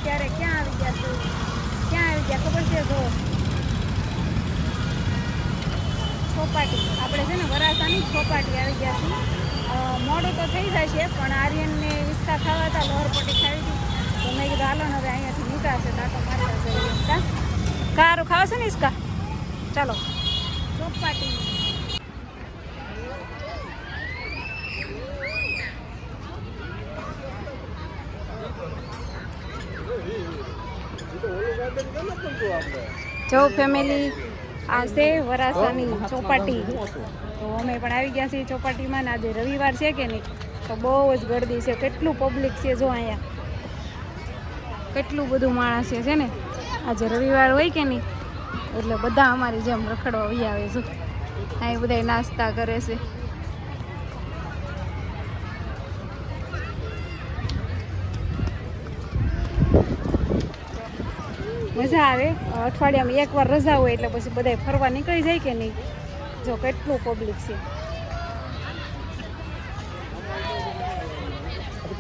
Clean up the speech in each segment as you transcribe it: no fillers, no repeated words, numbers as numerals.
અત્યારે ક્યાં આવી ગયા છે, ક્યાં આવી ગયા ખબર છે? જો ચોપાટી, આપણે છે ને વરાસાની ચોપાટી આવી ગયા છીએ. મોડું તો થઈ જાય છે, પણ આર્યનને હિંચકા ખાવા હતા, લહરપટ્ટી ખાવી હતી, તો મેં કીધું હાલો ને હવે અહીંયાથી નીકળાશે ટાટો મારતા જઈએ. કારું ખાવશે ને હિંચકા? ચાલો ચોપાટી. જો ફેમિલી, આ છે વરાસાની ચોપાટી. તો અમે પણ આવી ગયા છીએ ચોપાટીમાં. આજે રવિવાર છે કે નહીં, તો બહુ જ ગર્દી છે. કેટલું પબ્લિક છે જો અહીંયા, કેટલું બધું માણસ છે ને. આજે રવિવાર હોય કે નહીં, એટલે બધા અમારી જેમ રખડવા વહી આવે છે. અહીં બધા નાસ્તા કરે છે. મજા આવે. અઠવાડિયામાં એકવાર રજા હોય એટલે પછી બધા ફરવા નીકળી જાય કે નહીં. જો કેટલું પબ્લિક છે.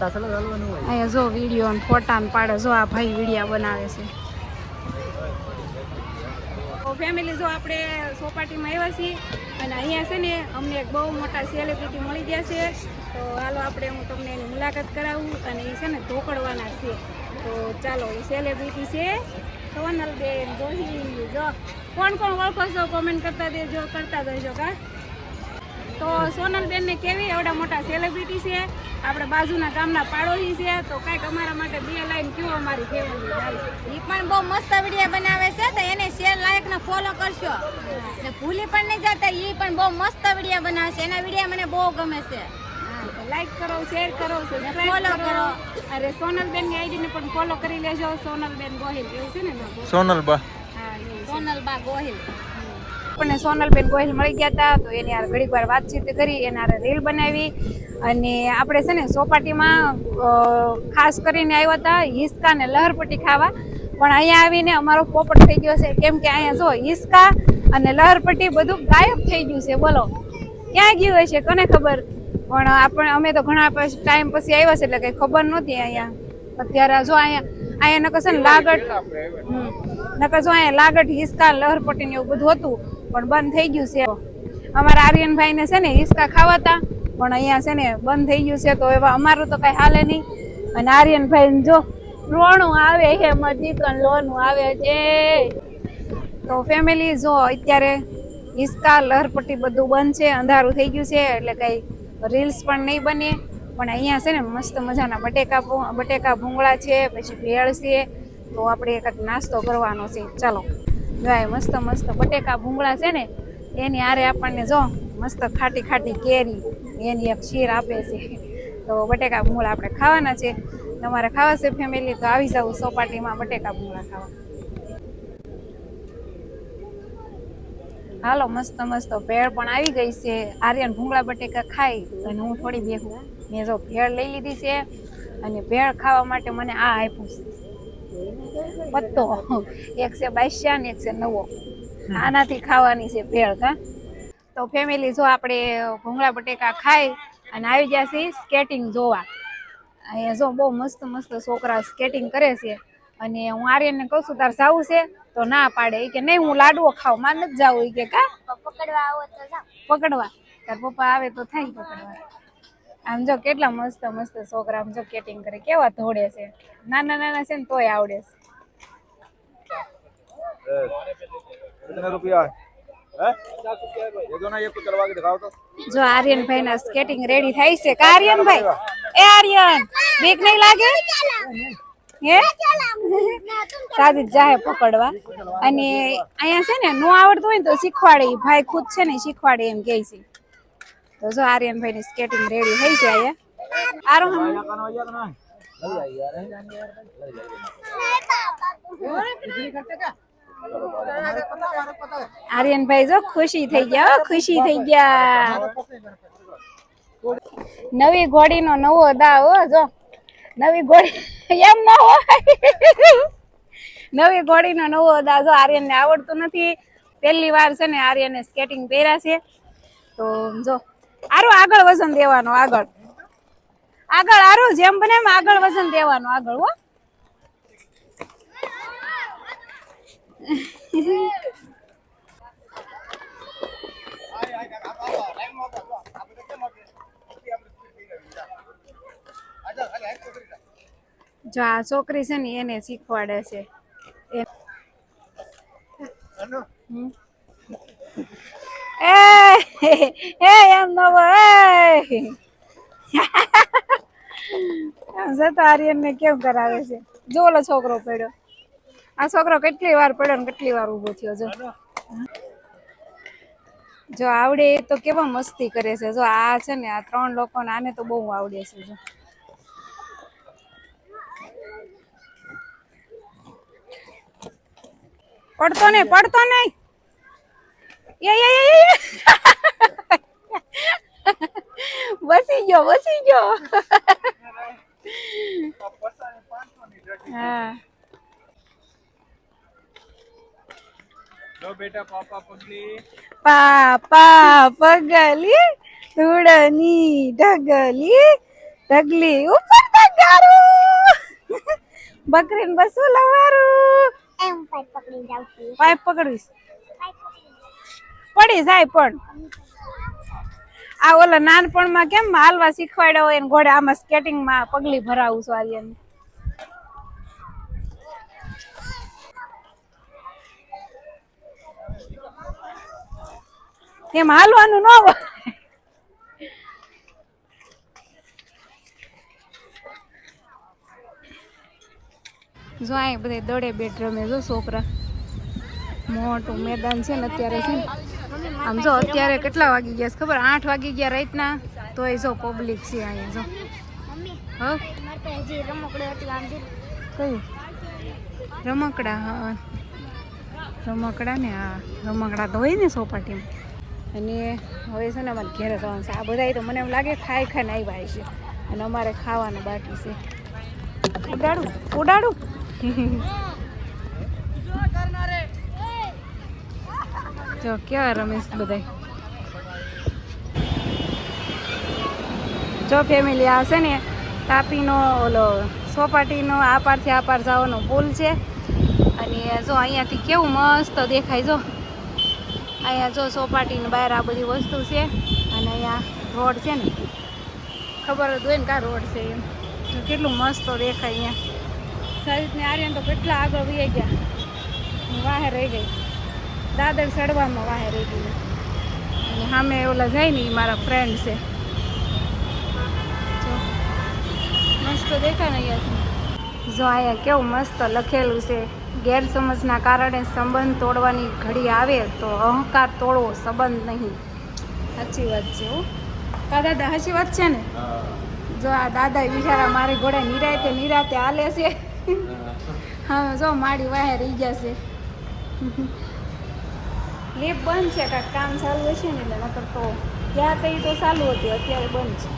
અહીંયા જો વિડીયો ને ફોટા ને પાડે. જો આ ભાઈ વિડીયા બનાવે છે. ફેમિલી, જો આપણે ચોપાટીમાં આવ્યા છીએ અને અહીંયા છે ને અમને એક બહુ મોટા સેલિબ્રિટી મળી ગયા છે. તો હાલો આપણે હું તમને એની મુલાકાત કરાવું. અને એ છે ને ધોકડવાના છે. તો ચાલો, એ સેલિબ્રિટી છે સોનલબેન ગોહિલ. જો કોણ કોણ ઓળખો છો કોમેન્ટ કરતા જજો કા. તો સોનલબેનને કેવી એવડા મોટા સેલિબ્રિટી છે, આપણે બાજુના ગામના પાડોશી છે. તો કાંઈક અમારા માટે બે લાઈન કયો અમારી ફેમિલી. એ પણ બહુ મસ્ત વિડીયો બનાવે છે, તો એને શેર લાયક ને ફોલો કરશો ને ભૂલી પણ નહીં જતા. એ પણ બહુ મસ્ત વિડીયો બનાવે છે. એના વિડીયો મને બહુ ગમે છે. લાઈક કરો, શેર કરો, ફોલો કરો. અરે સોનલબેન ની આઈડી ને પણ ફોલો કરી લેજો. સોનલબેન ગોહિલ એવું છે ને? સોનલબા. હા, સોનલબા ગોહિલ. આપણને સોનલબેન ગોહિલ મળી ગયા હતા. તો એની યાર ઘડીક વાર વાતચીત કરી, એના રીલ બનાવી. અને આપણે છે ને ચોપાટીમાં ખાસ કરીને આવ્યા હતા હિંચકા ને લહરપટ્ટી ખાવા. પણ અહીંયા આવીને અમારો પોપટ થઈ ગયો છે, કેમ કે અહીંયા જો હિંચકા અને લહરપટ્ટી બધું ગાયબ થઈ ગયું છે. બોલો ક્યાં ગયું હશે, કોને ખબર. પણ અમે તો ઘણા ટાઈમ પછી આવ્યા છે એટલે કઈ ખબર નહોતી. અહીંયા અત્યારે જો અહીંયા નકર છે ને લાગટ, નકર જો અહીંયા લાગટ હિંચકા લહરપટ્ટી ને એવું બધું હતું, પણ બંધ થઈ ગયું છે. અમારા આર્યનભાઈ ને છે ને હિંચકા ખાવા હતા, પણ અહીંયા છે ને બંધ થઈ ગયું છે. તો એવા અમારું તો કઈ હાલે નહીં. અને આર્યનભાઈ જો લોણું આવે છે, ચિકન લોનું આવે છે. તો ફેમિલી, જો અત્યારે હિંચકા લહરપટ્ટી બધું બંધ છે, અંધારું થઈ ગયું છે, એટલે કઈ રીલ્સ પણ નહીં બને. પણ અહીંયા છે ને મસ્ત મજાના બટેકા ભૂંગળા છે, પછી ભેળ છે. તો આપણે એક નાસ્તો કરવાનો છે. ચાલો, ગાય મસ્ત મસ્ત બટેકા ભૂંગળા છે ને, એની આરે આપણને જો મસ્ત ખાટી ખાટી કેરી, એની એક શીર આપે છે. તો બટેકા ભૂંગળા આપણે ખાવાના છે. તમારે ખાવા છે ફેમિલી, તો આવી જાવ ચોપાટીમાં બટેકા ભૂંગળા ખાવા. હાલો, મસ્ત મસ્ત ભેળ પણ આવી ગઈ છે. આર્યન ભૂંગળા બટેકા ખાઈ અને હું થોડી બેહું. મેં જો ભેળ લઈ લીધી છે, અને ભેળ ખાવા માટે મને આ આપ્યું છે પત્તો. એક છે 22 ને એક છે 9. આનાથી ખાવાની છે ભેળ. કા તો ફેમિલી, જો આપણે ભૂંગળા બટેકા ખાઈ અને આવી ગયા છીએ સ્કેટિંગ જોવા. અહીંયા જો બહુ મસ્ત મસ્ત છોકરા સ્કેટિંગ કરે છે. અને હું આર્યનને કહું છું તાર જાવું છે, તો ના પાડે. એ કે નહીં, હું લાડવો ખાવ, મારે નથી જાવું. એ કે કા પકડવા આવો તો જાવ. પકડવા તાર પપ્પા આવે તો થાય પકડવા. આમ જો કેટલા મસ્ત મસ્ત છોકરા આમ જો સ્કેટિંગ કરે, કેવા ધોડે છે. નાના નાના છે ને તોય આવડે છે. જો આર્યનભાઈ ના સ્કેટિંગ રેડી થાય છે. કા આર્યનભાઈ? એ આર્યન, બીક નહીં લાગે? હે સાદી જાહે પકડવા. અને અહીંયા છે ને નો આવડતું હોય ને તો શીખવાડે. ભાઈ ખુદ છે ને શીખવાડે એમ કે છે. તો જો આર્યનભાઈ ની સ્કેટિંગ રેડી થઈ છે. અહીંયા આર્યનભાઈ જો ખુશી થઈ ગયા, ખુશી થઈ ગયા. નવી ઘોડીનો નવો દાવ. જો નવી ઘોડી એમ ન હોય. નવી ઘોડીનો નવો દાવ. જો આર્યનને આવડતું નથી, પહેલી વાર છે ને આર્યને સ્કેટિંગ પહેર્યા છે. તો જો આરું આગળ વજન દેવાનું, આગળ આરું જેમ બને એમ આગળ વજન દેવાનું, આગળ. હો જો આ છોકરી છે ને એને શીખવાડે છે હમ. એમ નવો જતો આર્યન ને કેમ કરાવે છે જો ઓલો છોકરો પડ્યો આ છોકરો કેટલી વાર પડ્યો ને કેટલી વાર ઊભો થયો જો આવડે તો કેવા મસ્તી કરે છે જો આ છે ને આ 3 લોકોને આને તો બહુ આવડે છે જો પડતો નહીં બસી ગયો હા लो बेटा पापा पगली પાપા પગલી ધૂળની ઢગલી ઉપર તગારું બકરીને બસું લવારું એમ પાઇપ પકડી જાવ છું પાઇપ પકડવીશ પડી જાય પણ આ ઓલા નાનપણમાં કેમ હાલવા શીખવાડ્યા હોય ને ઘોડે આમાં સ્કેટિંગમાં પગલી ભરાવું છું આર્યન એમ હાલવાનું ન હોય જો આ બધે દડે બેટ રમે જો છોકરા મોટું મેદાન છે ને અત્યારે છે ને આમ જો અત્યારે કેટલા વાગી ગયા છે ખબર 8 વાગી ગયા રાતના તોય જો પબ્લિક છે અહીંયા જો મમ્મી હા મારે તો હજી રમકડું હતું આમ કયું રમકડા હા રમકડા ને હા રમકડા તો હોય ને સોપાટીમાં અને હવે છે ને અમારે ઘેરે જવાનું છે આ બધા તો મને એમ લાગે ખાઈને આવ્યા છે અને અમારે ખાવાનું બાકી છે ઉડાડું જો કેવા રમેશ બધા જો ફેમિલી આવશે ને તાપીનો ઓલો સોપાટીનો આ પારથી આ પાર જવાનો પુલ છે અને જો અહીંયાથી કેવું મસ્ત દેખાય જો અહીંયા જો સોપાટીની બહાર આ બધી વસ્તુ છે અને અહીંયા રોડ છે ને ખબર જ હોય ને કા રોડ છે એમ કેટલું મસ્ત દેખાય અહીંયા સહિતને આર્યન તો કેટલા આગળ વહી ગયા વાહે રહી ગઈ દાદર ચડવામાં વાહે રહી ગઈ અને સામે ઓલા જાય ને એ મારા ફ્રેન્ડ છે જો મસ્ત દેખાય ને અહીંયાથી જો અહીંયા કેવું મસ્ત લખેલું છે ગેરસમજના કારણે સંબંધ તોડવાની ઘડી આવે તો અહંકાર તોડવો સંબંધ નહીં સાચી વાત છે હો કા દાદા સાચી વાત છે ને જો આ દાદા બિચારા મારી ઘોડે નિરાતે હાલે છે હા જો માડી વાહે રહી ગયા છે લીપ બંધ છે કાંઈક કામ ચાલુ હશે ને એટલે નકર તો ત્યાં તો એ તો ચાલુ હતી અત્યારે બંધ છે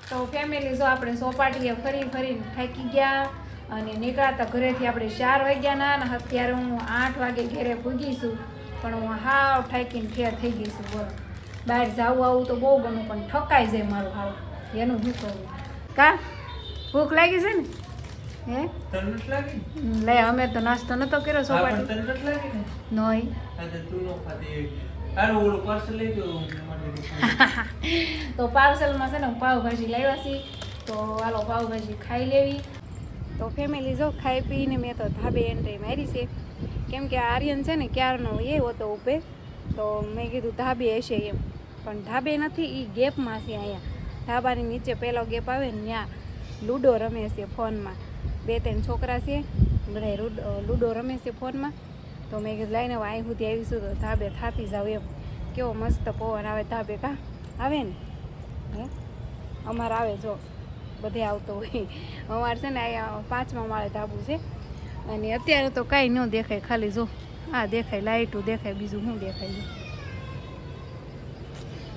તો ફેમિલી જો આપણે સોપાટીએ ફરીને થાકી ગયા અને નીકળાતા ઘરેથી આપણે 4 વાગ્યાના અને અત્યારે હું 8 વાગે ઘરે પૂગીશું પણ હું હાવ થાકીને ઠેર થઈ ગઈ છું બોલો બહાર આવું તો બહુ ગમે પણ ઠકાઈ જાય મારું હાવ એનું શું કરવું કા ભૂખ લાગી છે ને હે લે અમે તો નાસ્તો નતો કર્યો સોપાટી નોય તો પાર્સલમાં છે ને પાવભાજી લાવ્યા છીએ તો હાલો પાવભાજી ખાઈ લેવી તો ફેમિલી જો ખાઈ પીને મેં તો ધાબે એન્ટ્રી મારી છે કેમ કે આર્યન છે ને ક્યારનો એ હતો ઊભે તો મેં કીધું ધાબે હશે એમ પણ ધાબે નથી એ ગેપમાં છે અહીંયા ધાબાની નીચે પહેલો ગેપ આવે ને ત્યાં લૂડો રમે છે ફોનમાં 2-3 છોકરા છે બધા લૂડો રમે છે ફોનમાં તો મેં કીધું લાઈને અહીં સુધી આવીશું તો ધાબે થાતી જાવ એમ કેવો મસ્ત પવન આવે ધાબે કા આવે ને હે અમારે આવે જો બધે આવતો હોય અમારે છે ને અહીંયા 5મા માળે ધાબુ છે અને અત્યારે તો કાંઈ ન દેખાય ખાલી જો આ દેખાય લાઇટું દેખાય બીજું શું દેખાય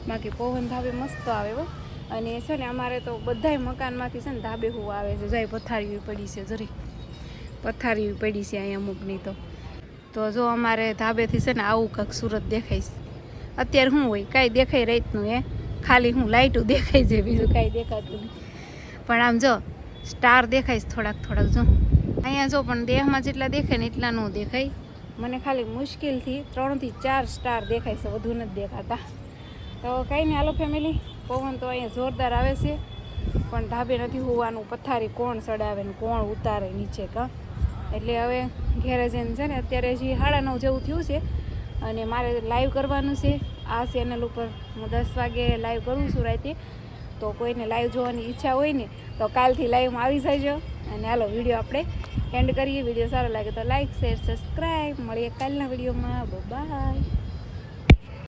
બાકી પવન ધાબે મસ્ત આવે હો અને છે ને અમારે તો બધાય મકાનમાંથી છે ને ધાબે હું આવે છે જાય પથારી પડી છે જરી પથારી પડી છે અહીંયા અમુકની તો જો અમારે ધાબેથી છે ને આવું કાંઈક સુરત દેખાય છે અત્યારે શું હોય કાંઈ દેખાય રાતનું હે ખાલી હું લાઇટું દેખાય છે, બીજું કાંઈ દેખાતું નહીં. પણ આમ જો સ્ટાર દેખાય છે થોડાક થોડાક. જો અહીંયા જો પણ દેહમાં જેટલા દેખાય ને એટલા ન દેખાય. મને ખાલી મુશ્કેલથી 3 થી 4 સ્ટાર દેખાય છે, વધુ નથી દેખાતા. તો કંઈ નહીં, હાલો ફેમિલી. પવન તો અહીંયા જોરદાર આવે છે, પણ ધાબે નથી હોવાનું. પથારી કોણ ચડાવે ને કોણ ઉતારે નીચે કાં. એટલે હવે ઘેરે જઈને છે ને અત્યારે હજી 9:30 જેવું થયું છે અને મારે લાઈવ કરવાનું છે આ ચેનલ ઉપર. હું 10 વાગે લાઈવ કરું છું રાતે. તો કોઈને લાઈવ જોવાની ઈચ્છા હોય ને તો કાલથી લાઈવમાં આવી જજો. અને હાલો વિડીયો આપણે એન્ડ કરીએ. વિડીયો સારો લાગે તો લાઈક, શેર, સબસ્ક્રાઈબ. મળીએ કાલના વિડીયોમાં. બાય.